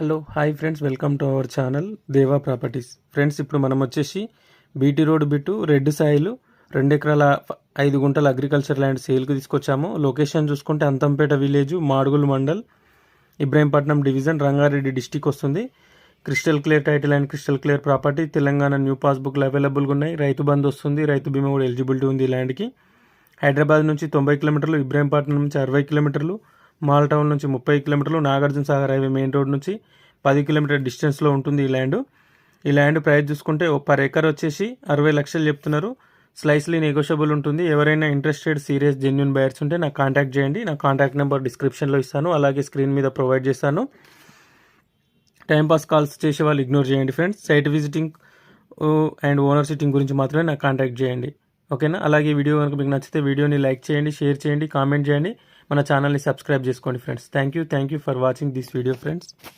Hello hi friends, welcome to our channel Deva properties. Friends, ఇప్పుడు మనం వచ్చేసి బీటీ రోడ్ బిట్టు రెడ్ సాయిలు 2 ఎకరాల 5 గుంటల అగ్రికల్చర్ ల్యాండ్ సేల్కి తీసుకొచ్చాము. లొకేషన్ చూసుకుంటే Anthampet village, Madugul mandal, Ibrahimpatnam division, Rangareddy district వస్తుంది. Crystal clear title and crystal clear property. Telangana new పాస్బుక్లు అవైలబుల్గా ఉన్నాయి. రైతు బంధు వస్తుంది. రైతు బీమా కూడా ఎలిజిబిలిటీ ఉంది ఈ ల్యాండ్కి. హైదరాబాద్ నుంచి 90 కిలోమీటర్లు, ఇబ్రాహీంపట్నం నుంచి 60 కిలోమీటర్లు, మాల్ టౌన్ నుంచి 30 కిలోమీటర్లు, Nagarjuna Sagar highway main road నుంచి 10 కిలోమీటర్ డిస్టెన్స్లో ఉంటుంది ఈ ల్యాండ్ ప్రైస్ చూసుకుంటే పర్ ఎకర్ వచ్చేసి 60 లక్షలు చెప్తున్నారు. స్లైస్లీ నెగోషియబుల్ ఉంటుంది. ఎవరైనా ఇంట్రెస్టెడ్ సీరియస్ జెన్యున్ బయర్స్ ఉంటే నాకు కాంటాక్ట్ చేయండి. నా కాంటాక్ట్ నెంబర్ డిస్క్రిప్షన్లో ఇస్తాను, అలాగే స్క్రీన్ మీద ప్రొవైడ్ చేస్తాను. టైంపాస్ కాల్స్ చేసే వాళ్ళు ఇగ్నోర్ చేయండి friends. Site visiting and owner sitting గురించి మాత్రమే నాకు కాంటాక్ట్ చేయండి, ఓకేనా? అలాగే వీడియో కనుక మీకు నచ్చితే వీడియోని లైక్ చేయండి, షేర్ చేయండి, కామెంట్ చేయండి, మన ఛానల్ని సబ్స్క్రైబ్ చేసుకోండి friends. Thank you for watching this video friends.